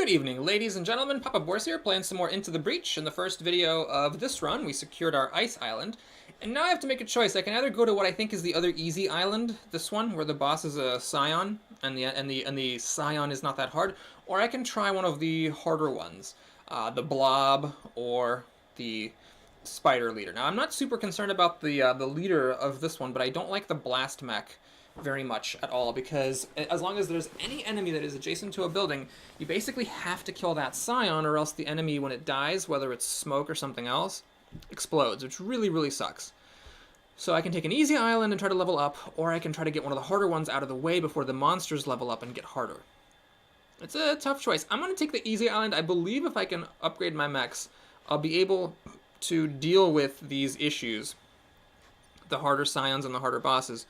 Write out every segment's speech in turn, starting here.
Good evening, ladies and gentlemen. Papa Boris here, playing some more Into the Breach. In the first video of this run, we secured our ice island, and now I have to make a choice. I can either go to what I think is the other easy island, this one, where the boss is a scion, and the scion is not that hard, or I can try one of the harder ones, the blob or the spider leader. Now, I'm not super concerned about the leader of this one, but I don't like the blast mech very much at all, because as long as there's any enemy that is adjacent to a building, you basically have to kill that scion, or else the enemy, when it dies, whether it's smoke or something else, explodes, which really, really sucks. So I can take an easy island and try to level up, or I can try to get one of the harder ones out of the way before the monsters level up and get harder. It's a tough choice. I'm going to take the easy island. I believe if I can upgrade my mechs, I'll be able to deal with these issues, the harder scions and the harder bosses,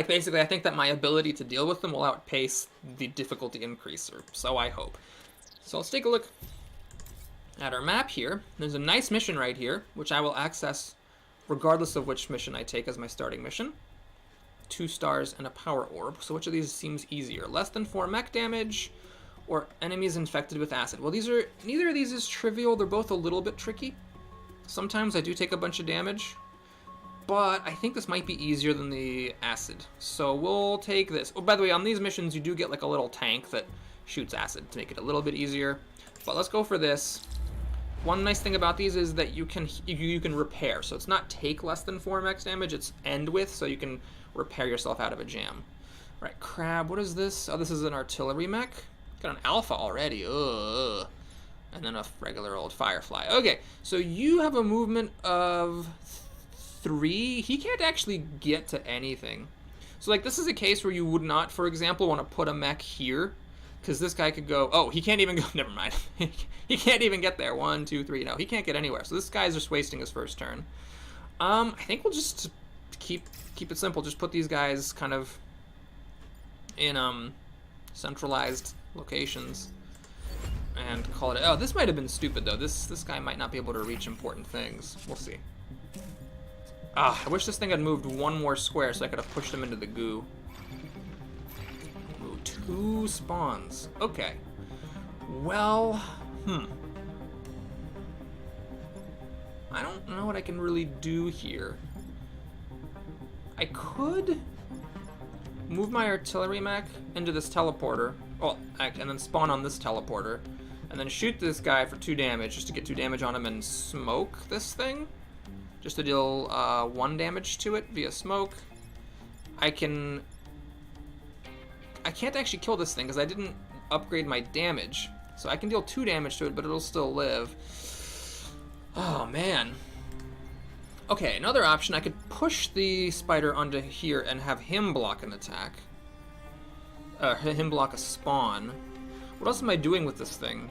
basically, I think that my ability to deal with them will outpace the difficulty increase, or so I hope. So let's take a look at our map here. There's a nice mission right here, which I will access regardless of which mission I take as my starting mission. 2 stars and a power orb. So which of these seems easier? Less than 4 mech damage, or enemies infected with acid. Well, neither of these is trivial. They're both a little bit tricky. Sometimes I do take a bunch of damage, but I think this might be easier than the acid. So we'll take this. Oh, by the way, on these missions, you do get like a little tank that shoots acid to make it a little bit easier. But let's go for this. One nice thing about these is that you can repair. So it's not take less than 4 max damage, it's end with, so you can repair yourself out of a jam. All right, crab, what is this? Oh, this is an artillery mech. Got an alpha already. Ugh. And then a regular old firefly. Okay, so you have a movement of 3. He can't actually get to anything. So like this is a case where you would not, for example, want to put a mech here, because this guy could go, oh, he can't even go, never mind. He can't even get there. 1, 2, 3, no, he can't get anywhere. So this guy's just wasting his first turn. I think we'll just keep it simple. Just put these guys kind of in centralized locations and call it. Oh, this might have been stupid though. This guy might not be able to reach important things. We'll see. Ah, I wish this thing had moved 1 more square so I could have pushed him into the goo. Ooh, 2 spawns. Okay. Well, I don't know what I can really do here. I could move my artillery mech into this teleporter. Oh, and then spawn on this teleporter. And then shoot this guy for 2 damage, just to get 2 damage on him and smoke this thing. Just to deal 1 damage to it via smoke. I can't actually kill this thing because I didn't upgrade my damage. So I can deal 2 damage to it, but it'll still live. Oh, man. Okay, another option, I could push the spider onto here and have him block an attack. Him block a spawn. What else am I doing with this thing?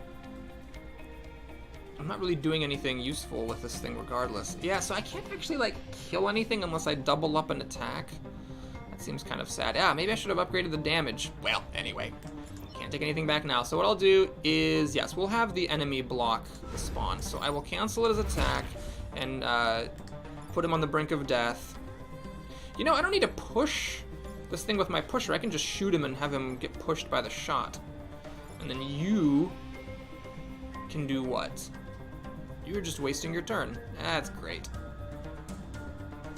I'm not really doing anything useful with this thing regardless. Yeah, so I can't actually, like, kill anything unless I double up an attack. That seems kind of sad. Yeah, maybe I should have upgraded the damage. Well, anyway, can't take anything back now. So what I'll do is, yes, we'll have the enemy block the spawn. So I will cancel his attack and put him on the brink of death. You know, I don't need to push this thing with my pusher. I can just shoot him and have him get pushed by the shot. And then you can do what? You're just wasting your turn. That's great.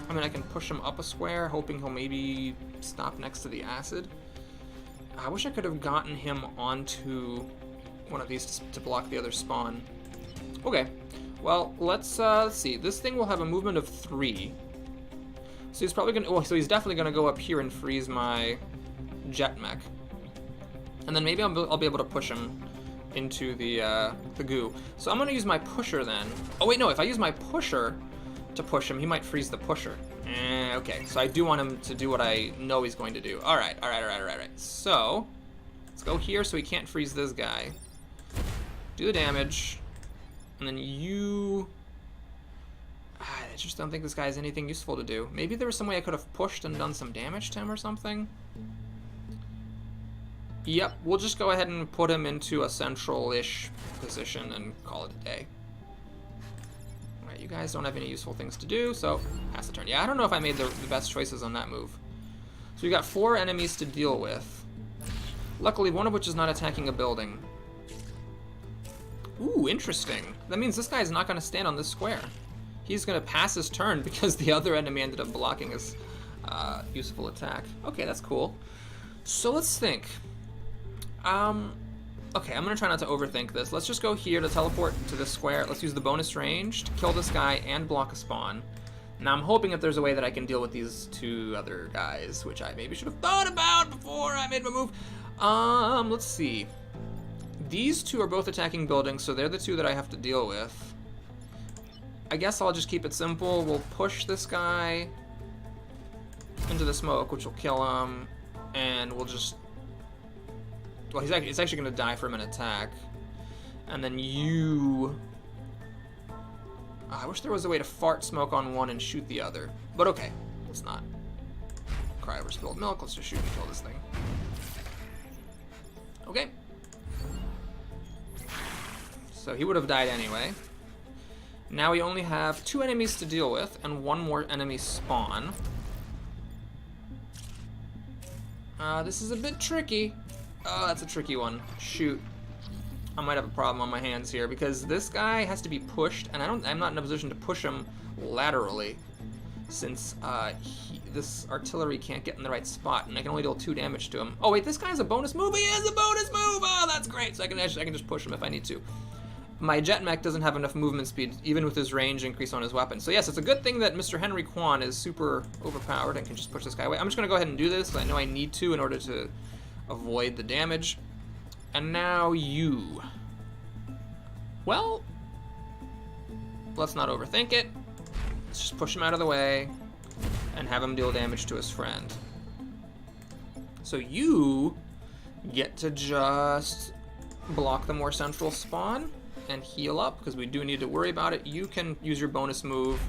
I mean, I can push him up a square, hoping he'll maybe stop next to the acid. I wish I could have gotten him onto one of these to block the other spawn. Okay, well, let's see. This thing will have a movement of 3. So he's probably gonna, so he's definitely gonna go up here and freeze my jet mech. And then maybe I'll be able to push him into the goo. So I'm gonna use my pusher then. Oh wait, no, if I use my pusher to push him, he might freeze the pusher. Okay, so I do want him to do what I know he's going to do. All right. So let's go here so he can't freeze this guy. Do the damage, and then you. I just don't think this guy has anything useful to do. Maybe there was some way I could have pushed and done some damage to him or something. Yep, we'll just go ahead and put him into a central-ish position and call it a day. Alright, you guys don't have any useful things to do, so pass the turn. Yeah, I don't know if I made the best choices on that move. So we got 4 enemies to deal with. Luckily, one of which is not attacking a building. Ooh, interesting. That means this guy is not going to stand on this square. He's going to pass his turn because the other enemy ended up blocking his useful attack. Okay, that's cool. So let's think. Okay, I'm going to try not to overthink this. Let's just go here to teleport to this square. Let's use the bonus range to kill this guy and block a spawn. Now I'm hoping that there's a way that I can deal with these two other guys, which I maybe should have thought about before I made my move. Let's see. These two are both attacking buildings, so they're the two that I have to deal with. I guess I'll just keep it simple. We'll push this guy into the smoke, which will kill him, and we'll just... Well, he's actually going to die from an attack. And then you... I wish there was a way to fart smoke on one and shoot the other. But okay, let's not cry over spilled milk. Let's just shoot and kill this thing. Okay. So he would have died anyway. Now we only have 2 enemies to deal with and 1 more enemy spawn. This is a bit tricky. Oh, that's a tricky one. Shoot. I might have a problem on my hands here because this guy has to be pushed, and I'm not in a position to push him laterally since this artillery can't get in the right spot, and I can only deal 2 damage to him. Oh wait, this guy has a bonus move. He has a bonus move. Oh, that's great. So I can just push him if I need to. My jet mech doesn't have enough movement speed, even with his range increase on his weapon. So yes, it's a good thing that Mr. Henry Kwan is super overpowered and can just push this guy away. I'm just gonna go ahead and do this because I know I need to in order to avoid the damage. And now you. Well, let's not overthink it. Let's just push him out of the way and have him deal damage to his friend. So you get to just block the more central spawn and heal up because we do need to worry about it. You can use your bonus move.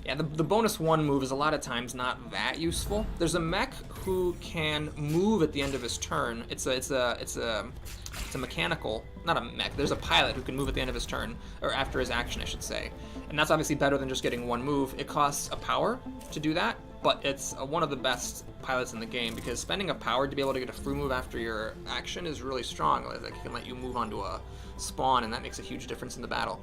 Yeah, the bonus 1 move is a lot of times not that useful. There's a mech who can move at the end of his turn. It's a mechanical, not a mech. There's a pilot who can move at the end of his turn, or after his action, I should say. And that's obviously better than just getting 1 move. It costs a power to do that, but it's one of the best pilots in the game because spending a power to be able to get a free move after your action is really strong. Like, it can let you move onto a spawn, and that makes a huge difference in the battle.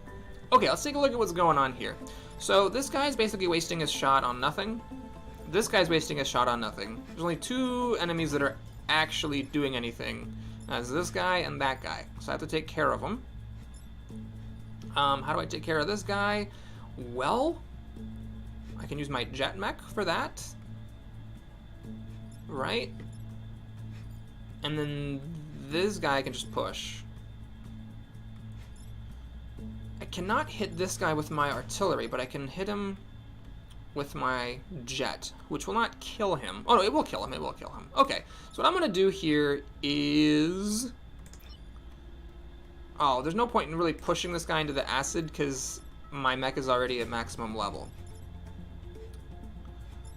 Okay, let's take a look at what's going on here. So this guy's basically wasting his shot on nothing. This guy's wasting his shot on nothing. There's only 2 enemies that are actually doing anything. That's this guy and that guy. So I have to take care of them. How do I take care of this guy? Well, I can use my jet mech for that. Right? And then this guy can just push. I cannot hit this guy with my artillery, but I can hit him with my jet, which will not kill him. Oh no, it will kill him, it will kill him. Okay, so what I'm gonna do here is... Oh, there's no point in really pushing this guy into the acid because my mech is already at maximum level.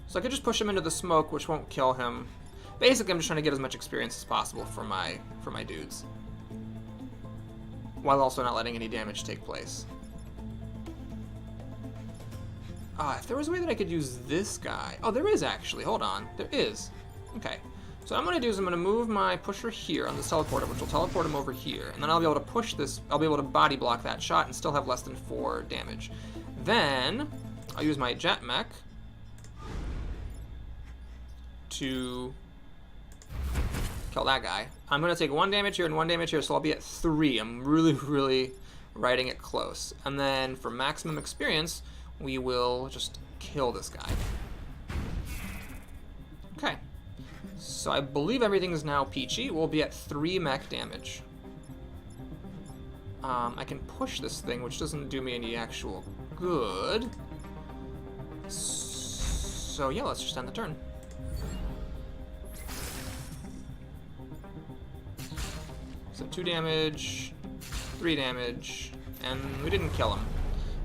So I could just push him into the smoke, which won't kill him. Basically, I'm just trying to get as much experience as possible for my dudes, while also not letting any damage take place. If there was a way that I could use this guy... Oh, there is actually. Hold on. There is. Okay. So what I'm going to do is I'm going to move my pusher here on this teleporter, which will teleport him over here. And then I'll be able to push this... I'll be able to body block that shot and still have less than 4 damage. Then I'll use my jet mech to kill that guy. I'm going to take 1 damage here and 1 damage here, so I'll be at 3. I'm really, really riding it close. And then for maximum experience, we will just kill this guy. Okay. So I believe everything is now peachy. We'll be at 3 mech damage. I can push this thing, which doesn't do me any actual good. So yeah, let's just end the turn. So 2 damage, 3 damage, and we didn't kill him.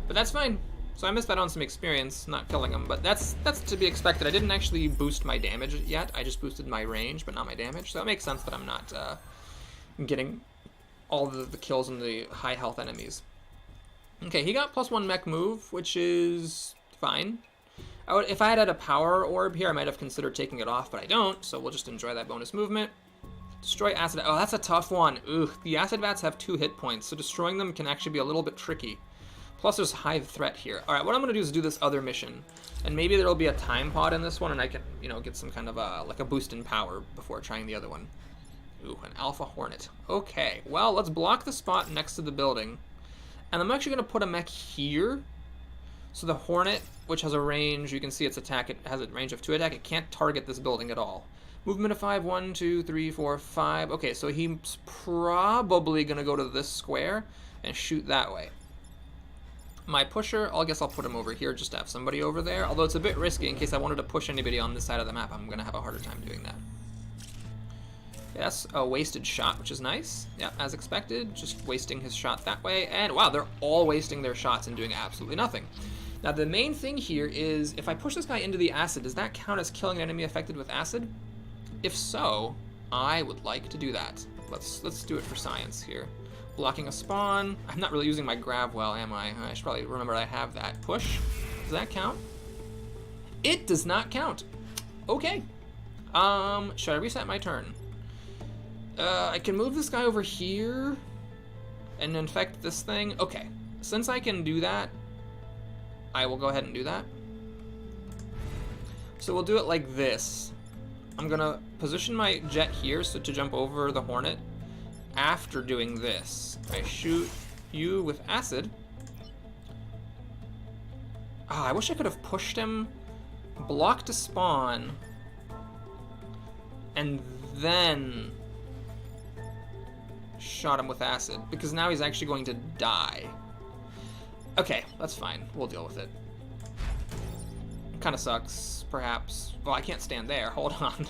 But that's fine. So I missed that on some experience, not killing him, but that's to be expected. I didn't actually boost my damage yet. I just boosted my range, but not my damage. So it makes sense that I'm not getting all the kills on the high health enemies. Okay, he got +1 mech move, which is fine. If I had a power orb here, I might have considered taking it off, but I don't, so we'll just enjoy that bonus movement. Destroy acid. Oh, that's a tough one. Ugh, the acid vats have 2 hit points, so destroying them can actually be a little bit tricky. Plus, there's high threat here. All right, what I'm gonna do is do this other mission, and maybe there'll be a time pod in this one, and I can, you know, get some kind of like a boost in power before trying the other one. Ooh, an Alpha Hornet. Okay, well, let's block the spot next to the building, and I'm actually gonna put a mech here. So the Hornet, which has a range, you can see its attack. It has a range of 2 attack. It can't target this building at all. Movement of 5, 1, 2, 3, 4, 5. Okay, so he's probably gonna go to this square and shoot that way. My pusher, I guess I'll put him over here just to have somebody over there. Although it's a bit risky in case I wanted to push anybody on this side of the map. I'm gonna have a harder time doing that. Yes, a wasted shot, which is nice. Yeah, as expected, just wasting his shot that way. And wow, they're all wasting their shots and doing absolutely nothing. Now the main thing here is, if I push this guy into the acid, does that count as killing an enemy affected with acid? If so, I would like to do that. Let's do it for science here. Blocking a spawn. I'm not really using my grav well, am I? I should probably remember I have that. Push. Does that count? It does not count. Okay. Should I reset my turn? I can move this guy over here and infect this thing. Okay. Since I can do that, I will go ahead and do that. So we'll do it like this. I'm gonna position my jet here so to jump over the Hornet. After doing this, I shoot you with acid. Ah, I wish I could have pushed him, blocked a spawn, and then shot him with acid, because now he's actually going to die. Okay, that's fine. We'll deal with it. Kind of sucks, perhaps. Well, I can't stand there. Hold on.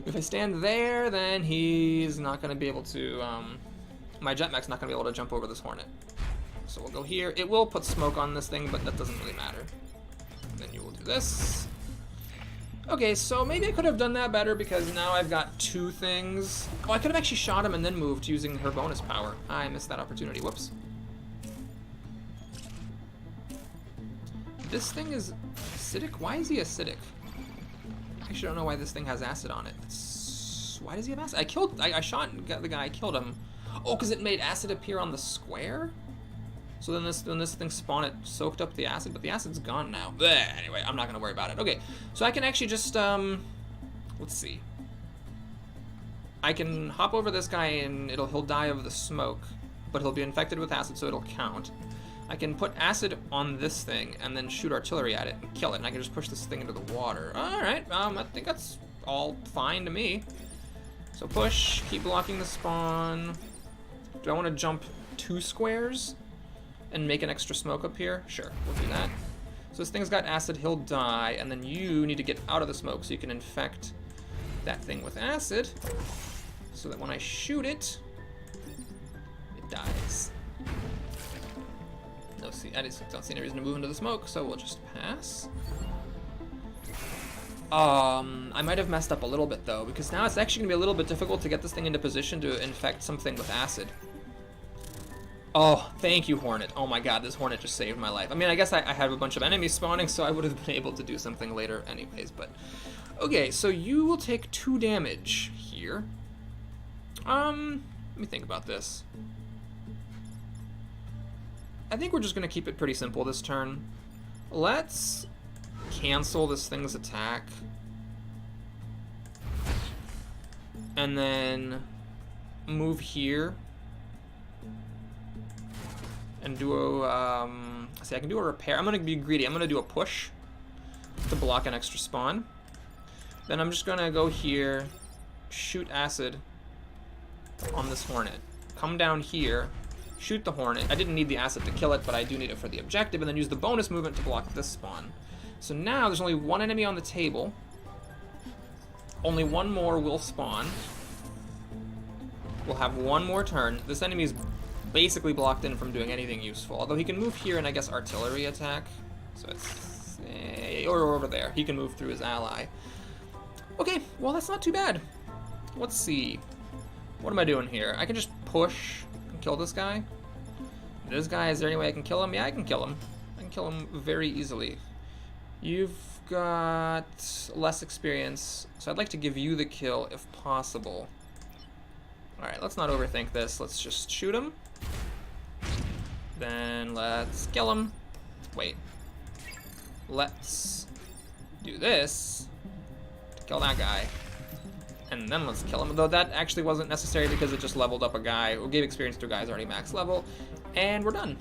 If I stand there, then he's not going to be able to... my jetmech's not going to be able to jump over this Hornet. So we'll go here. It will put smoke on this thing, but that doesn't really matter. And then you will do this. Okay, so maybe I could have done that better, because now I've got 2 things. Oh, I could have actually shot him and then moved using her bonus power. I missed that opportunity. Whoops. This thing is acidic? Why is he acidic? I actually don't know why this thing has acid on it. Why does he have acid? I shot the guy, I killed him. Oh, because it made acid appear on the square? So then when this thing spawned, it soaked up the acid, but the acid's gone now. Blech, anyway, I'm not gonna worry about it. Okay, so I can actually just, let's see. I can hop over this guy and he'll die of the smoke, but he'll be infected with acid, so it'll count. I can put acid on this thing and then shoot artillery at it and kill it, and I can just push this thing into the water. Alright, I think that's all fine to me. So push, keep blocking the spawn. Do I want to jump 2 squares and make an extra smoke up here? Sure, we'll do that. So this thing's got acid, he'll die, and then you need to get out of the smoke so you can infect that thing with acid, so that when I shoot it, it dies. I just don't see any reason to move into the smoke, so we'll just pass. I might have messed up a little bit though, because now it's actually gonna be a little bit difficult to get this thing into position to infect something with acid. Oh, thank you, Hornet. Oh my god, this Hornet just saved my life. I mean, I guess I had a bunch of enemies spawning, so I would have been able to do something later anyways, but... Okay, so you will take 2 damage here. Let me think about this. I think we're just gonna keep it pretty simple this turn. Let's cancel this thing's attack. And then move here. And do a, see, I can do a repair. I'm gonna be greedy. I'm gonna do a push to block an extra spawn. Then I'm just gonna go here, shoot acid on this Hornet. Come down here, shoot the Hornet. I didn't need the acid to kill it, but I do need it for the objective, and then use the bonus movement to block this spawn. So now there's only 1 enemy on the table. Only 1 more will spawn. We'll have 1 more turn. This enemy is basically blocked in from doing anything useful. Although he can move here and I guess artillery attack. So it's... or over there. He can move through his ally. Okay, well that's not too bad. Let's see. What am I doing here? I can just push and kill this guy. This guy, is there any way I can kill him? Yeah, I can kill him. I can kill him very easily. You've got less experience, so I'd like to give you the kill if possible. Alright, let's not overthink this. Let's just shoot him. Then let's kill him. Wait. Let's do this to kill that guy. And then let's kill him. Though that actually wasn't necessary because it just leveled up a guy, or gave experience to a guy who's already max level. And we're done.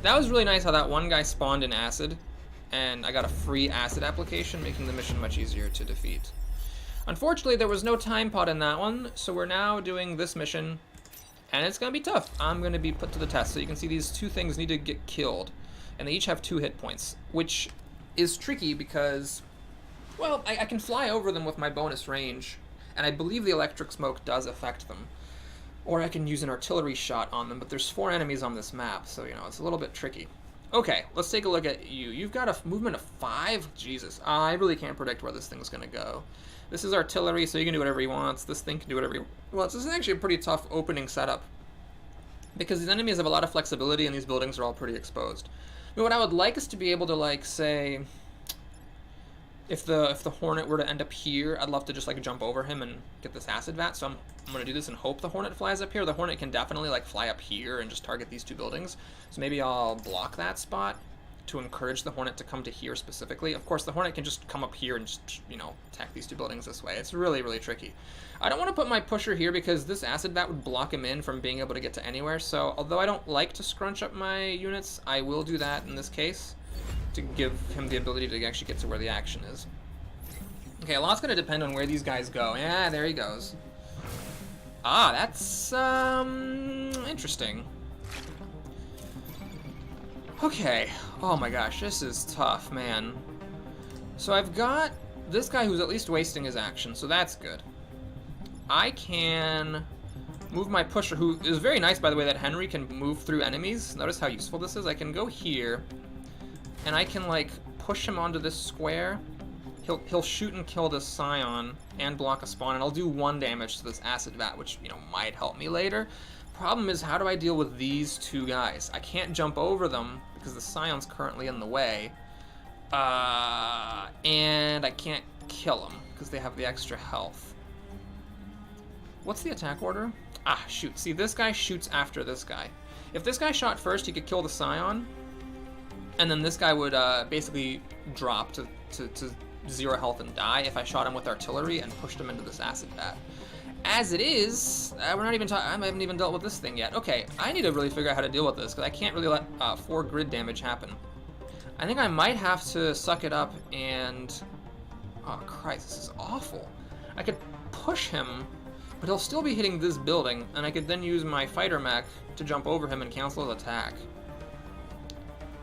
That was really nice how that one guy spawned in acid, and I got a free acid application, making the mission much easier to defeat. Unfortunately, there was no time pod in that one, so we're now doing this mission, and it's gonna be tough. I'm gonna be put to the test. So you can see these two things need to get killed, and they each have 2 hit points, which is tricky because, well, I can fly over them with my bonus range, and I believe the electric smoke does affect them. Or I can use an artillery shot on them, but there's 4 enemies on this map, so, you know, it's a little bit tricky. Okay, let's take a look at you. You've got a movement of 5? Jesus, I really can't predict where this thing's gonna go. This is artillery, so you can do whatever he wants. This thing can do whatever he wants. This is actually a pretty tough opening setup, because these enemies have a lot of flexibility, and these buildings are all pretty exposed. I mean, what I would like is to be able to, like, say, if the Hornet were to end up here, I'd love to just, like, jump over him and get this acid vat, so I'm going to do this and hope the Hornet flies up here. The Hornet can definitely, like, fly up here and just target these 2 buildings, so maybe I'll block that spot to encourage the Hornet to come to here specifically. Of course, the Hornet can just come up here and just, you know, attack these 2 buildings this way. It's really, really tricky. I don't want to put my pusher here because this acid vat would block him in from being able to get to anywhere, so although I don't like to scrunch up my units, I will do that in this case to give him the ability to actually get to where the action is. Okay, a lot's going to depend on where these guys go. Yeah, there he goes. Ah, that's, interesting. Okay. Oh my gosh, this is tough, man. So I've got this guy who's at least wasting his action, so that's good. I can move my pusher, who is very nice, by the way, that Henry can move through enemies. Notice how useful this is. I can go here, and I can, like, push him onto this square. He'll shoot and kill this Scion and block a spawn, and I'll do 1 damage to this acid vat, which, you know, might help me later. Problem is, how do I deal with these 2 guys? I can't jump over them because the Scion's currently in the way, and I can't kill them because they have the extra health. What's the attack order? Ah, shoot. See, this guy shoots after this guy. If this guy shot first, he could kill the Scion, and then this guy would basically drop to 0 health and die if I shot him with artillery and pushed him into this acid vat. As it is, we're not even talking. I haven't even dealt with this thing yet. Okay, I need to really figure out how to deal with this because I can't really let 4 grid damage happen. I think I might have to suck it up and... Oh, Christ, this is awful. I could push him, but he'll still be hitting this building, and I could then use my fighter mech to jump over him and cancel his attack.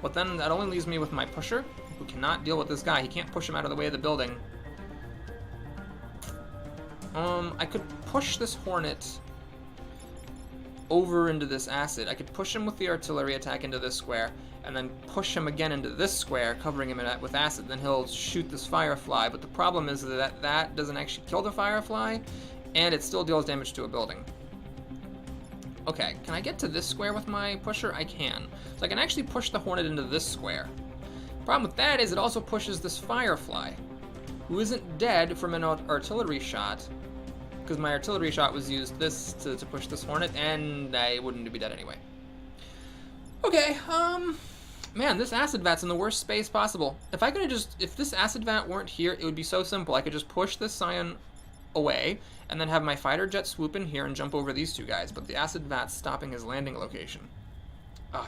But then that only leaves me with my pusher, who cannot deal with this guy. He can't push him out of the way of the building. I could push this Hornet over into this acid. I could push him with the artillery attack into this square, and then push him again into this square, covering him with acid. Then he'll shoot this Firefly, but the problem is that that doesn't actually kill the Firefly, and it still deals damage to a building. Okay, can I get to this square with my pusher? I can. So I can actually push the Hornet into this square. Problem with that is it also pushes this Firefly, who isn't dead from an artillery shot, because my artillery shot was used to push this Hornet, and I wouldn't be dead anyway. Okay, man, this acid vat's in the worst space possible. If this acid vat weren't here, it would be so simple. I could just push this Scion away, and then have my fighter jet swoop in here and jump over these 2 guys, but the acid vat's stopping his landing location.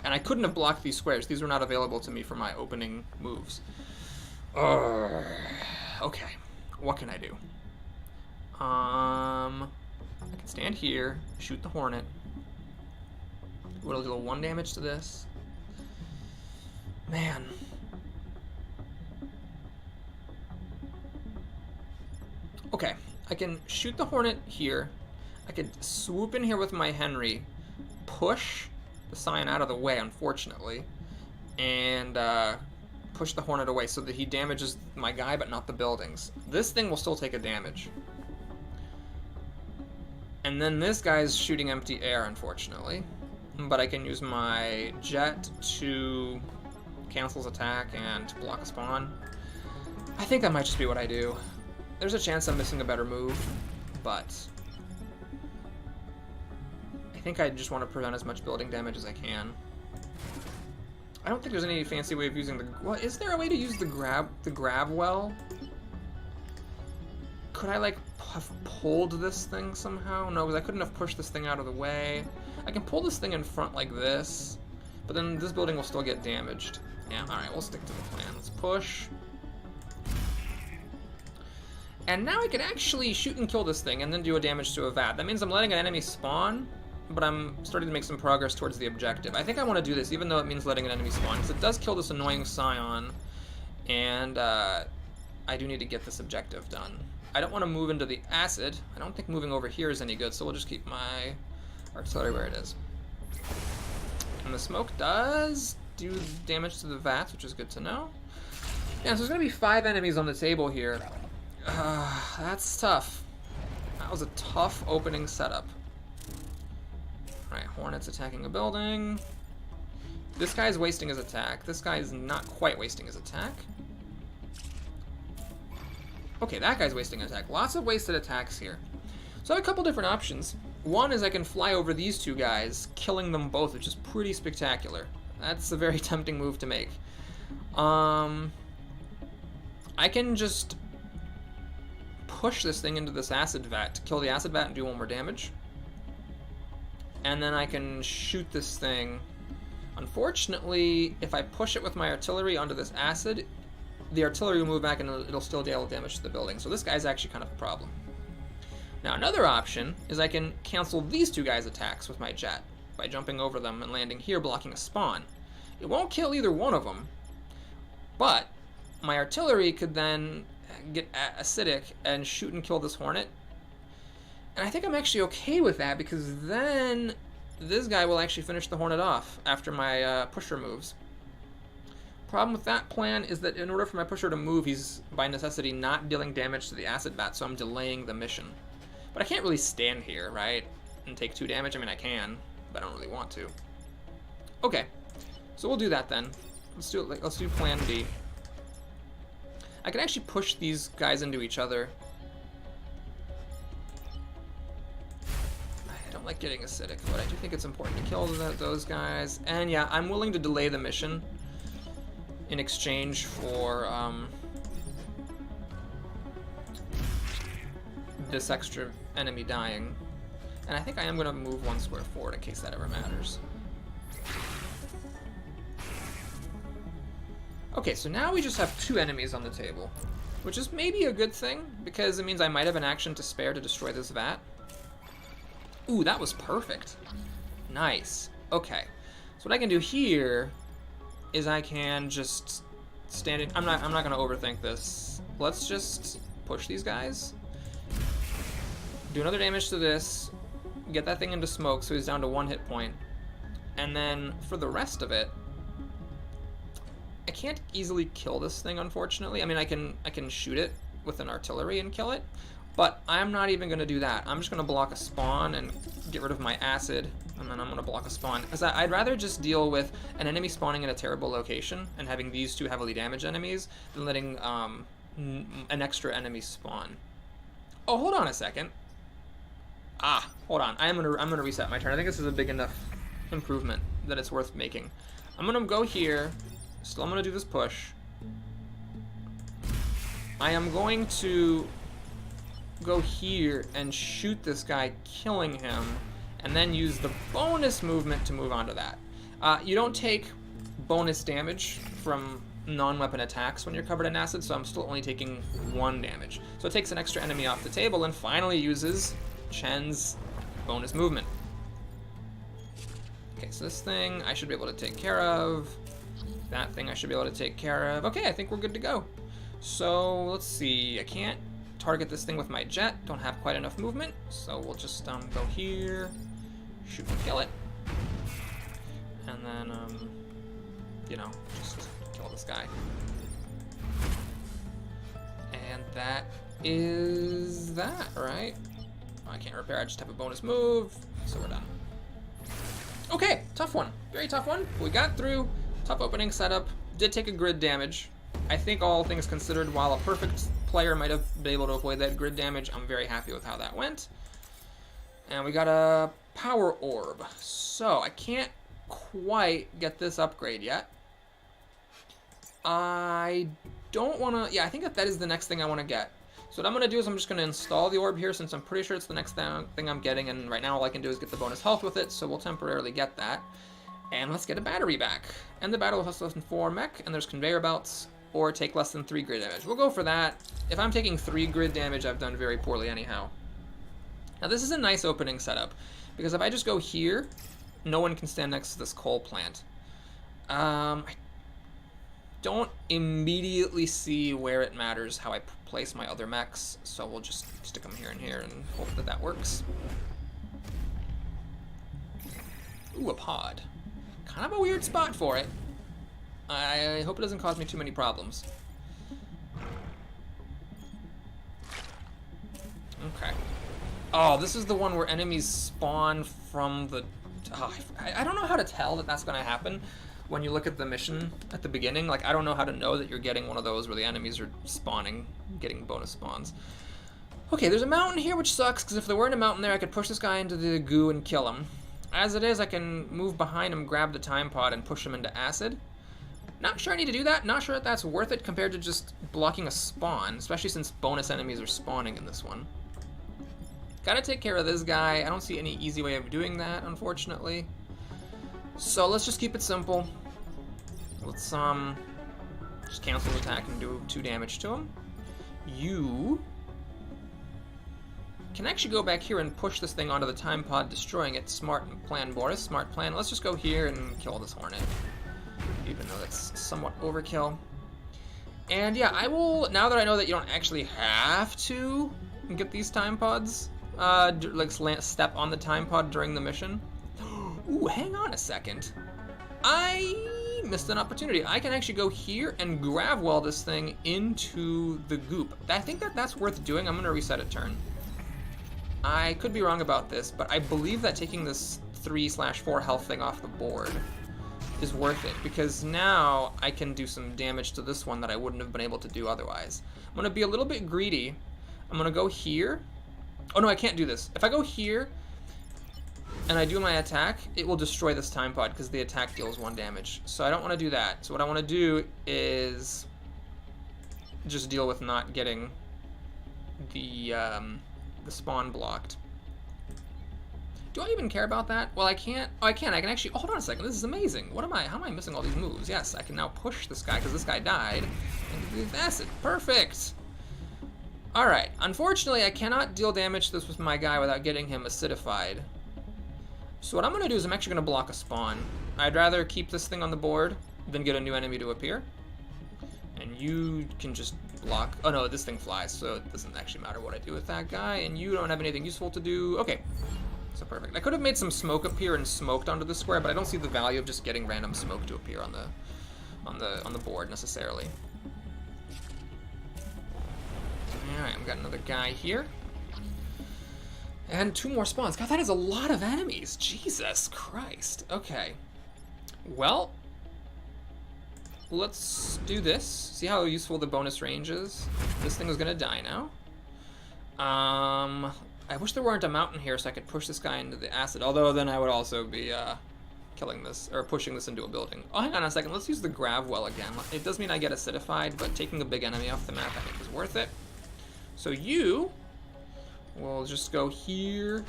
And I couldn't have blocked these squares. These were not available to me for my opening moves. Okay, what can I do? I can stand here, shoot the Hornet. We'll do 1 damage to this. Man. Okay, I can shoot the Hornet here. I could swoop in here with my Henry, push the Scion out of the way, unfortunately, and push the Hornet away so that he damages my guy but not the buildings. This thing will still take a damage. And then this guy's shooting empty air, unfortunately. But I can use my jet to cancel his attack and block a spawn. I think that might just be what I do. There's a chance I'm missing a better move. but I think I just want to prevent as much building damage as I can. I don't think there's any fancy way of using the... Well, is there a way to use the grab well? Could I, like, have pulled this thing somehow? No, because I couldn't have pushed this thing out of the way. I can pull this thing in front like this, but then this building will still get damaged. Yeah, alright, we'll stick to the plan. Let's push. And now I can actually shoot and kill this thing and then do a damage to a vat. That means I'm letting an enemy spawn, but I'm starting to make some progress towards the objective. I think I want to do this, even though it means letting an enemy spawn, because it does kill this annoying Scion, and I do need to get this objective done. I don't want to move into the acid. I don't think moving over here is any good, so we'll just keep my artillery where it is. And the smoke does do damage to the vats, which is good to know. Yeah, so there's going to be 5 enemies on the table here. That's tough. That was a tough opening setup. Alright, Hornet's attacking a building. This guy's wasting his attack. This guy is not quite wasting his attack. Okay, that guy's wasting an attack. Lots of wasted attacks here. So I have a couple different options. One is I can fly over these 2 guys, killing them both, which is pretty spectacular. That's a very tempting move to make. I can just push this thing into this acid vat to kill the acid vat and do 1 more damage. And then I can shoot this thing. Unfortunately, if I push it with my artillery onto this acid, the artillery will move back and it'll still deal damage to the building. So this guy's actually kind of a problem. Now another option is I can cancel these 2 guys' attacks with my jet by jumping over them and landing here, blocking a spawn. It won't kill either one of them, but my artillery could then get acidic and shoot and kill this Hornet. And I think I'm actually okay with that, because then this guy will actually finish the Hornet off after my pusher moves. Problem with that plan is that in order for my pusher to move, he's by necessity not dealing damage to the acid vat, so I'm delaying the mission. But I can't really stand here, right, and take 2 damage. I mean, I can, but I don't really want to. Okay, so we'll do that then. Let's do it. Let's do plan B. I can actually push these guys into each other. I don't like getting acidic, but I do think it's important to kill those guys. And yeah, I'm willing to delay the mission in exchange for this extra enemy dying. And I think I am going to move 1 square forward in case that ever matters. Okay, so now we just have 2 enemies on the table, which is maybe a good thing, because it means I might have an action to spare to destroy this vat. Ooh, that was perfect. Nice. Okay, so what I can do here is I can just stand in. I'm not gonna overthink this. Let's just push these guys. Do another damage to this. Get that thing into smoke so he's down to 1 hit point. And then for the rest of it, I can't easily kill this thing, unfortunately. I mean, I can shoot it with an artillery and kill it, but I'm not even gonna do that. I'm just gonna block a spawn and get rid of my acid, and then I'm gonna block a spawn, because I'd rather just deal with an enemy spawning in a terrible location and having these 2 heavily damaged enemies than letting an extra enemy spawn. Oh, hold on a second. Hold on. I'm gonna reset my turn. I think this is a big enough improvement that it's worth making. I'm gonna go here. Still, I'm gonna do this push. I am going to go here and shoot this guy, killing him, and then use the bonus movement to move on to that. You don't take bonus damage from non-weapon attacks when you're covered in acid, so I'm still only taking 1 damage. So it takes an extra enemy off the table and finally uses Chen's bonus movement. Okay, so this thing I should be able to take care of. That thing I should be able to take care of. Okay, I think we're good to go. So let's see, I can't target this thing with my jet, don't have quite enough movement, so we'll just go here, shoot and kill it, and then you know, just kill this guy. And that is that, right? I can't repair, I just have a bonus move, so we're done. Okay, tough one, very tough one. We got through. Tough opening setup, did take a grid damage. I think all things considered, while a perfect player might have been able to avoid that grid damage. I'm very happy with how that went. And we got a power orb. So I can't quite get this upgrade yet. I don't want to... Yeah, I think that is the next thing I want to get. So what I'm going to do is I'm just going to install the orb here since I'm pretty sure it's the next thing I'm getting. And right now all I can do is get the bonus health with it. So we'll temporarily get that. And let's get a battery back. And the battle has less than 4 mech. And there's conveyor belts. Or take less than 3 grid damage. We'll go for that. If I'm taking 3 grid damage, I've done very poorly anyhow. Now this is a nice opening setup. Because if I just go here, no one can stand next to this coal plant. I don't immediately see where it matters how I place my other mechs, so we'll just stick them here and here and hope that that works. Ooh, a pod. Kind of a weird spot for it. I hope it doesn't cause me too many problems. Okay. Oh, this is the one where enemies spawn from the... Oh, I don't know how to tell that that's going to happen. When you look at the mission at the beginning, like, I don't know how to know that you're getting one of those where the enemies are spawning, getting bonus spawns. Okay, there's a mountain here, which sucks, because if there weren't a mountain there, I could push this guy into the goo and kill him. As it is, I can move behind him, grab the time pod, and push him into acid. Not sure I need to do that. Not sure that that's worth it compared to just blocking a spawn, especially since bonus enemies are spawning in this one. Gotta take care of this guy. I don't see any easy way of doing that, unfortunately. So let's just keep it simple. Let's just cancel the attack and do 2 damage to him. You can actually go back here and push this thing onto the time pod, destroying it. Smart plan, Boris. Smart plan. Let's just go here and kill this hornet, even though that's somewhat overkill. And yeah, I will, now that I know that you don't actually have to get these time pods, like step on the time pod during the mission. Ooh, hang on a second. I missed an opportunity. I can actually go here and grab well this thing into the goop. I think that that's worth doing. I'm gonna reset a turn. I could be wrong about this, but I believe that taking this 3/4 health thing off the board is worth it, because now I can do some damage to this one that I wouldn't have been able to do otherwise. I'm gonna be a little bit greedy. I'm gonna go here. Oh no, I can't do this. If I go here and I do my attack, it will destroy this time pod because the attack deals 1 damage. So I don't want to do that. So what I want to do is just deal with not getting the spawn blocked. Do I even care about that? Well, I can't. Oh, I can. I can actually. Oh, hold on a second. This is amazing. What am I? How am I missing all these moves? Yes, I can now push this guy because this guy died. And acid. Perfect. All right. Unfortunately, I cannot deal damage to this with my guy without getting him acidified. So what I'm going to do is I'm actually going to block a spawn. I'd rather keep this thing on the board than get a new enemy to appear. And you can just block. Oh no, this thing flies, so it doesn't actually matter what I do with that guy. And you don't have anything useful to do. Okay. So perfect. I could have made some smoke appear and smoked onto the square, but I don't see the value of just getting random smoke to appear on the board necessarily. Alright, I've got another guy here. And 2 more spawns. God, that is a lot of enemies. Jesus Christ. Okay. Well, let's do this. See how useful the bonus range is? This thing is gonna die now. I wish there weren't a mountain here so I could push this guy into the acid, although then I would also be killing this, or pushing this into a building. Oh, hang on a second. Let's use the grav well again. It does mean I get acidified, but taking a big enemy off the map I think is worth it. So you will just go here,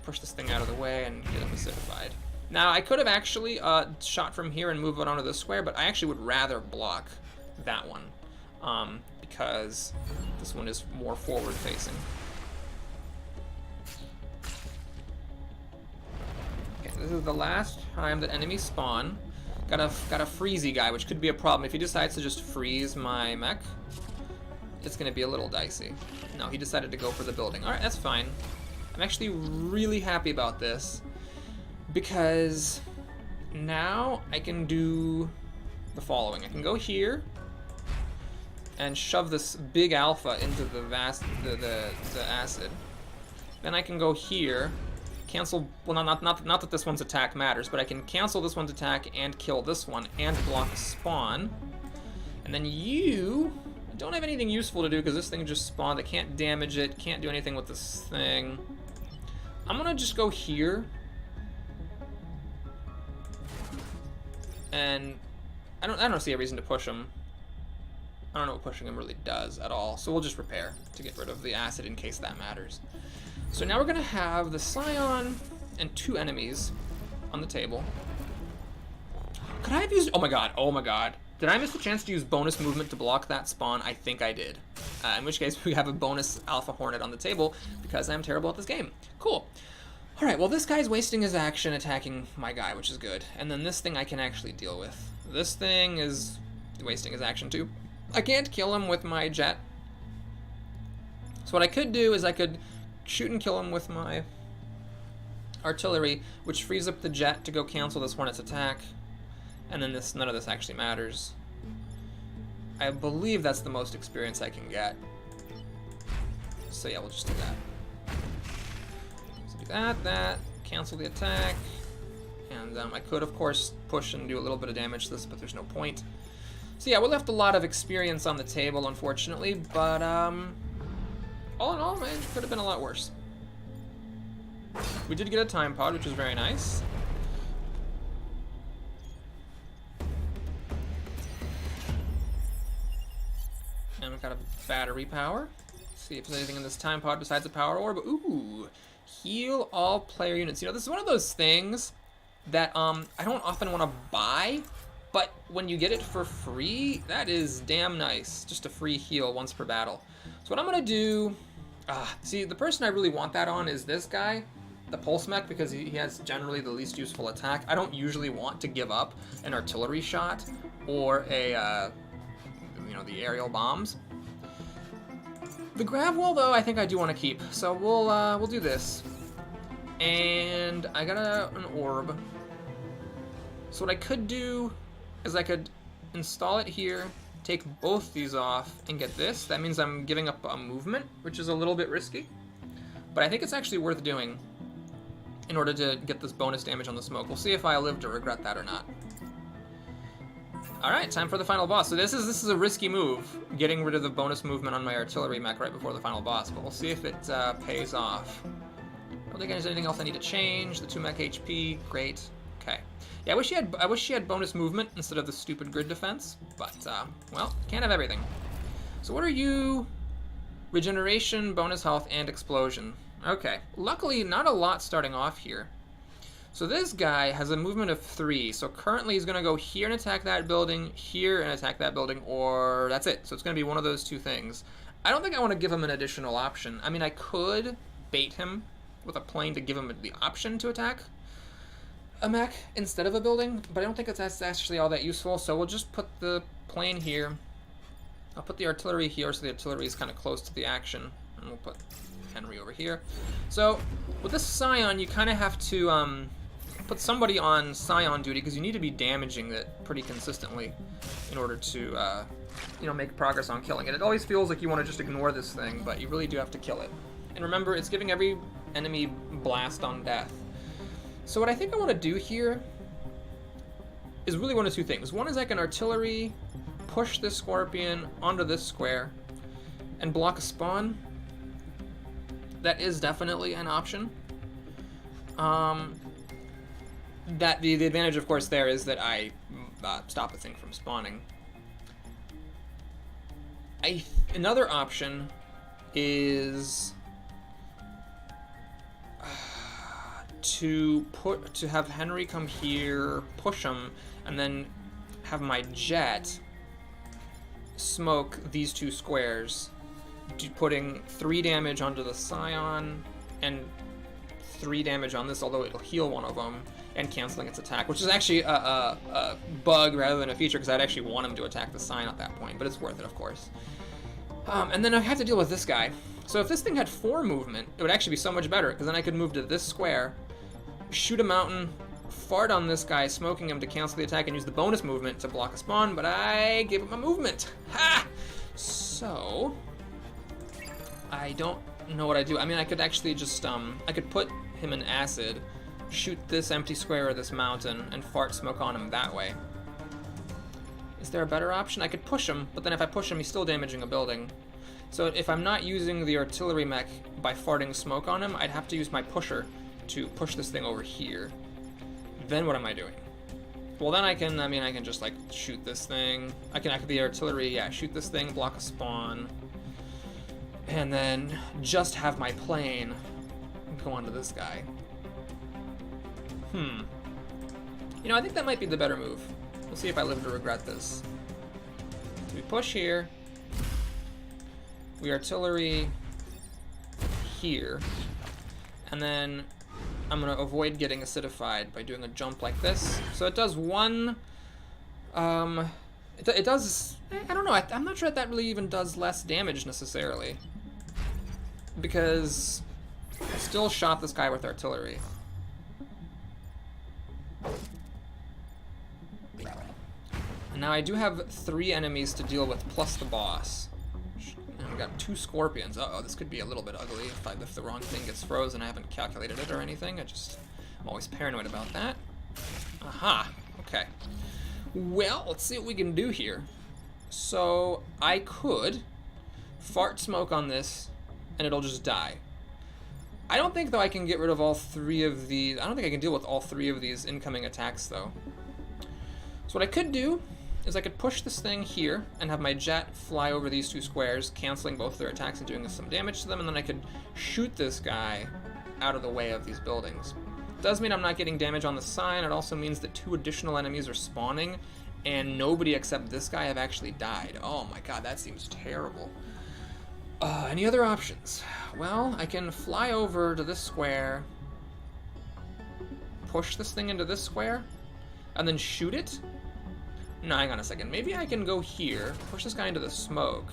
push this thing out of the way, and get him acidified. Now, I could have actually shot from here and moved it onto the square, but I actually would rather block that one, because this one is more forward-facing. Okay, this is the last time that enemies spawn. Got a freezy guy, which could be a problem. If he decides to just freeze my mech, it's gonna be a little dicey. No, he decided to go for the building. All right, that's fine. I'm actually really happy about this because now I can do the following. I can go here and shove this big alpha into the acid. Then I can go here, cancel. Well, not that this one's attack matters, but I can cancel this one's attack and kill this one and block a spawn. And then you don't have anything useful to do because this thing just spawned. I can't damage it, can't do anything with this thing. I'm gonna just go here. And I don't see a reason to push him. I don't know what pushing him really does at all. So we'll just repair to get rid of the acid in case that matters. So now we're gonna have the Scion and 2 enemies on the table. Could I have used, oh my god. Did I miss the chance to use bonus movement to block that spawn? I think I did. In which case we have a bonus Alpha Hornet on the table because I'm terrible at this game. Cool. All right, well this guy's wasting his action attacking my guy, which is good. And then this thing I can actually deal with. This thing is wasting his action too. I can't kill him with my jet. So what I could do is I could shoot and kill him with my artillery, which frees up the jet to go cancel this Hornet's attack. And then none of this actually matters. I believe that's the most experience I can get. So yeah, we'll just do that. So do that, cancel the attack. And I could, of course, push and do a little bit of damage to this, but there's no point. So yeah, we left a lot of experience on the table, unfortunately, but all in all, man, it could have been a lot worse. We did get a time pod, which is very nice. And we've got a battery power. Let's see if there's anything in this time pod besides a power orb. Ooh, heal all player units. You know, this is one of those things that I don't often want to buy, but when you get it for free, that is damn nice. Just a free heal once per battle. So what I'm gonna do, see, the person I really want that on is this guy, the Pulse Mech, because he has generally the least useful attack. I don't usually want to give up an artillery shot or a, you know, the aerial bombs. The Gravwell, though, I think I do want to keep. So we'll do this. And I got an orb. So what I could do is I could install it here, take both these off, and get this. That means I'm giving up a movement, which is a little bit risky. But I think it's actually worth doing in order to get this bonus damage on the smoke. We'll see if I live to regret that or not. Alright, time for the final boss. So this is a risky move, getting rid of the bonus movement on my artillery mech right before the final boss, but we'll see if it pays off. I don't think there's anything else I need to change. The 2 mech HP, great. Okay. Yeah, I wish she had bonus movement instead of the stupid grid defense, but, well, can't have everything. So what are you? Regeneration, bonus health, and explosion. Okay. Luckily, not a lot starting off here. So this guy has a movement of 3, so currently he's going to go here and attack that building, here and attack that building, or that's it. So it's going to be one of those 2 things. I don't think I want to give him an additional option. I mean, I could bait him with a plane to give him the option to attack a mech instead of a building, but I don't think that's actually all that useful, so we'll just put the plane here. I'll put the artillery here so the artillery is kind of close to the action, and we'll put Henry over here. So with this Scion, you kind of have to put somebody on Scion duty because you need to be damaging it pretty consistently in order to you know, make progress on killing it. It always feels like you want to just ignore this thing, but you really do have to kill it. And remember, it's giving every enemy blast on death. So what I think I want to do here is really one of 2 things. One is I can artillery push this Scorpion onto this square and block a spawn. That is definitely an option. That the advantage, of course, there is that I stop the thing from spawning. Another option is to have Henry come here, push him, and then have my jet smoke these 2 squares, putting 3 damage onto the Scion and 3 damage on this, although it'll heal one of them, and canceling its attack, which is actually a bug rather than a feature, because I'd actually want him to attack the Scion at that point, but it's worth it, of course. And then I have to deal with this guy. So if this thing had 4 movement, it would actually be so much better, because then I could move to this square, shoot a mountain, fart on this guy, smoking him to cancel the attack, and use the bonus movement to block a spawn, but I gave him a movement. Ha! So I don't know what I do. I mean, I could actually just, I could put him in acid, shoot this empty square or this mountain, and fart smoke on him that way. Is there a better option? I could push him, but then if I push him, he's still damaging a building. So if I'm not using the artillery mech by farting smoke on him, I'd have to use my pusher to push this thing over here. Then what am I doing? Well, then I can just like shoot this thing. I can the artillery, yeah, shoot this thing, block a spawn, and then just have my plane go onto this guy. You know, I think that might be the better move. We'll see if I live to regret this. We push here. We artillery here. And then I'm going to avoid getting acidified by doing a jump like this. So it does one... It does... I don't know. I'm not sure that really even does less damage necessarily. Because I still shot this guy with artillery. And now I do have 3 enemies to deal with, plus the boss. And we got 2 scorpions. Uh-oh, this could be a little bit ugly if the wrong thing gets frozen. I haven't calculated it or anything. I'm always paranoid about that. Aha, okay. Well, let's see what we can do here. So, I could fart smoke on this, and it'll just die. I don't think, though, I can get rid of all 3 of these. I don't think I can deal with all 3 of these incoming attacks, though. So what I could do is I could push this thing here and have my jet fly over these 2 squares, canceling both their attacks and doing some damage to them, and then I could shoot this guy out of the way of these buildings. It does mean I'm not getting damage on the sign. It also means that 2 additional enemies are spawning, and nobody except this guy have actually died. Oh my god, that seems terrible. Any other options? Well, I can fly over to this square, push this thing into this square, and then shoot it? No, hang on a second. Maybe I can go here, push this guy into the smoke,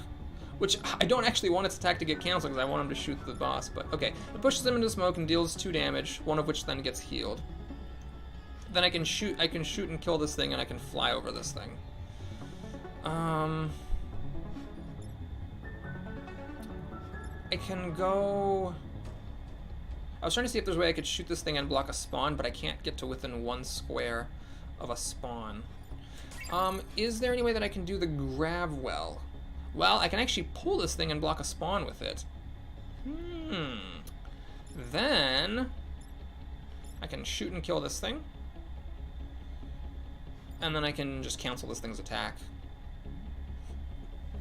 which I don't actually want its attack to get canceled because I want him to shoot the boss, but okay. It pushes him into the smoke and deals 2 damage, one of which then gets healed. Then I can shoot and kill this thing, and I can fly over this thing. I can go... I was trying to see if there's a way I could shoot this thing and block a spawn, but I can't get to within 1 square of a spawn. Is there any way that I can do the grab well? Well, I can actually pull this thing and block a spawn with it. Then I can shoot and kill this thing. And then I can just cancel this thing's attack.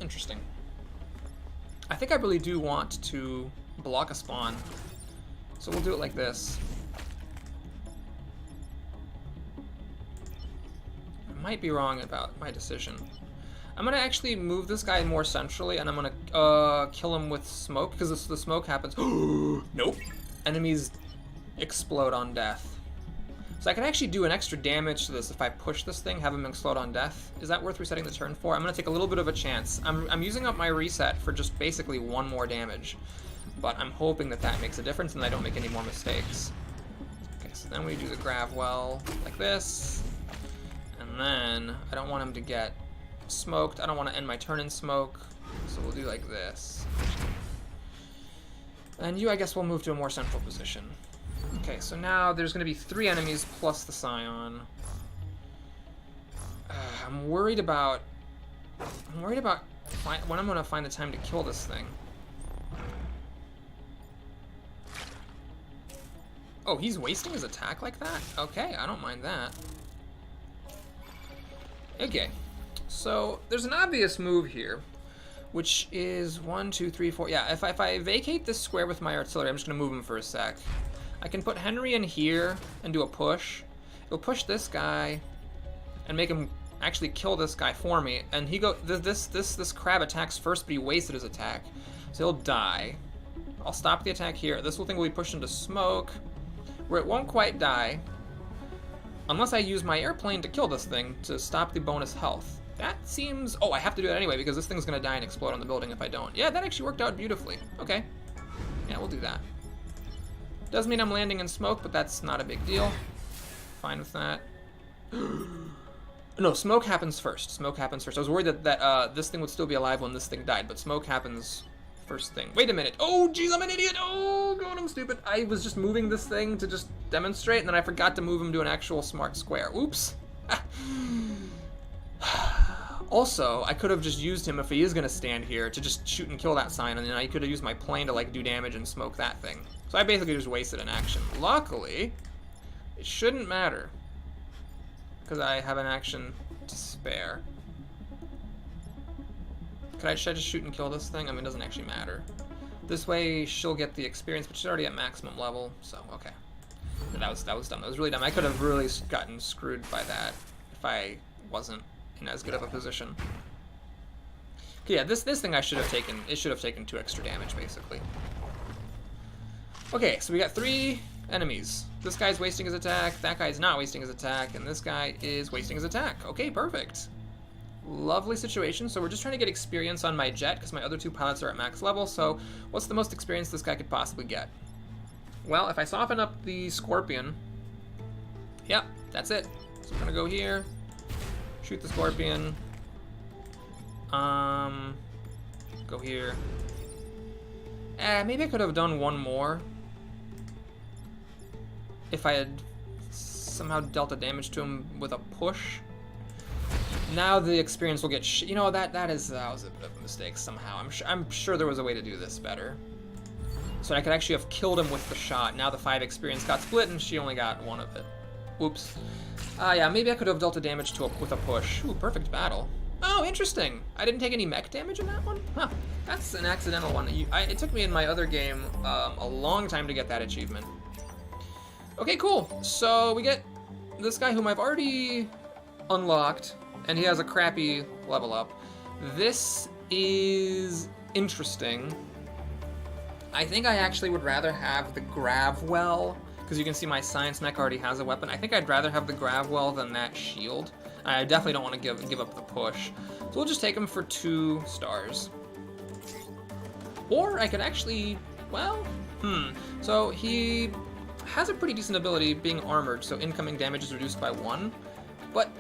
Interesting. I think I really do want to block a spawn. So we'll do it like this. I might be wrong about my decision. I'm gonna actually move this guy more centrally, and I'm gonna kill him with smoke, because the smoke happens. Nope. Enemies explode on death. So I can actually do an extra damage to this if I push this thing, have him explode on death. Is that worth resetting the turn for? I'm gonna take a little bit of a chance. I'm using up my reset for just basically 1 more damage, but I'm hoping that that makes a difference and I don't make any more mistakes. Okay, so then we do the grab well like this, and then I don't want him to get smoked. I don't want to end my turn in smoke, so we'll do like this. And you, I guess, will move to a more central position. Okay, so now there's going to be 3 enemies plus the Scion. I'm worried about when I'm going to find the time to kill this thing. Oh, he's wasting his attack like that? Okay, I don't mind that. Okay, so there's an obvious move here, which is 1, 2, 3, 4. Yeah, if I vacate this square with my artillery, I'm just going to move him for a sec. I can put Henry in here and do a push. It'll push this guy and make him actually kill this guy for me. And he this crab attacks first, but he wasted his attack, so he'll die. I'll stop the attack here. This thing will be pushed into smoke, where it won't quite die, unless I use my airplane to kill this thing to stop the bonus health. That seems... Oh, I have to do it anyway because this thing's gonna die and explode on the building if I don't. Yeah, that actually worked out beautifully. Okay. Yeah, we'll do that. Does mean I'm landing in smoke, but that's not a big deal. Fine with that. No, smoke happens first. Smoke happens first. I was worried that this thing would still be alive when this thing died, but smoke happens first thing. Wait a minute. Oh, jeez, I'm an idiot. Oh, God, I'm stupid. I was just moving this thing to just demonstrate, and then I forgot to move him to an actual smart square. Oops. Also, I could have just used him if he is going to stand here to just shoot and kill that sign, and then I could have used my plane to like do damage and smoke that thing. So I basically just wasted an action. Luckily, it shouldn't matter because I have an action to spare. Should I just shoot and kill this thing? I mean, it doesn't actually matter. This way, she'll get the experience, but she's already at maximum level, so okay. That was dumb. That was really dumb. I could have really gotten screwed by that if I wasn't in as good of a position. Okay, yeah, this thing I should have taken. It should have taken 2 extra damage, basically. Okay, so we got 3 enemies. This guy's wasting his attack. That guy's not wasting his attack, and this guy is wasting his attack. Okay, perfect. Lovely situation. So we're just trying to get experience on my jet because my other 2 pilots are at max level. So what's the most experience this guy could possibly get? Well, if I soften up the Scorpion, yep, that's it. So I'm gonna go here, shoot the Scorpion, go here. Maybe I could have done one more if I had somehow dealt a damage to him with a push. Now the experience will get you know, that was a bit of a mistake somehow. I'm sure there was a way to do this better. So I could actually have killed him with the shot. Now the 5 experience got split and she only got 1 of it. Oops. Yeah, maybe I could have dealt a damage with a push. Ooh, perfect battle. Oh, interesting. I didn't take any mech damage in that one? Huh. That's an accidental one. It took me in my other game a long time to get that achievement. Okay, cool. So we get this guy whom I've already unlocked, and he has a crappy level up. This is interesting. I think I actually would rather have the Gravwell, because you can see my science mech already has a weapon. I think I'd rather have the Gravwell than that shield. I definitely don't want to give up the push. So we'll just take him for 2 stars. Or I could actually, well, So he has a pretty decent ability being armored, so incoming damage is reduced by 1. But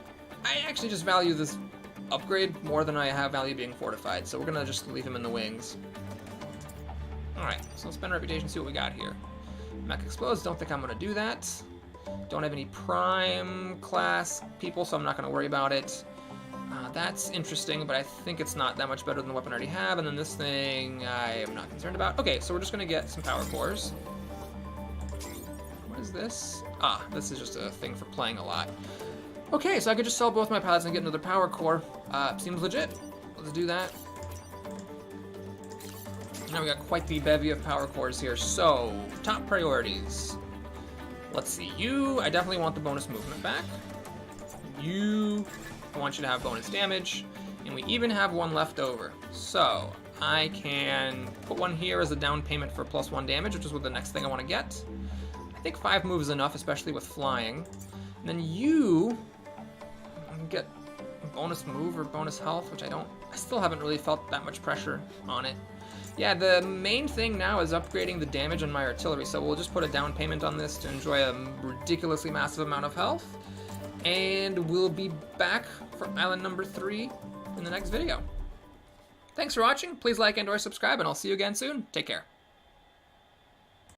I actually just value this upgrade more than I have value being fortified, so we're gonna just leave him in the wings. Alright, so let's spend reputation, see what we got here. Mech explodes, don't think I'm gonna do that. Don't have any prime class people, so I'm not gonna worry about it. That's interesting, but I think it's not that much better than the weapon I already have, and then this thing I am not concerned about. Okay, so we're just gonna get some power cores. What is this? Ah, this is just a thing for playing a lot. Okay, so I could just sell both my pilots and get another power core. Seems legit. Let's do that. Now we got quite the bevy of power cores here. So, top priorities. Let's see. You, I definitely want the bonus movement back. You, I want you to have bonus damage. And we even have 1 left over. So, I can put 1 here as a down payment for +1 damage, which is what the next thing I want to get. I think 5 moves is enough, especially with flying. And then you get bonus move or bonus health, which I still haven't really felt that much pressure on it. Yeah, the main thing now is upgrading the damage on my artillery, so we'll just put a down payment on this to enjoy a ridiculously massive amount of health. And we'll be back for island number 3 in the next video. Thanks for watching. Please like and/or subscribe, and I'll see you again soon. Take care.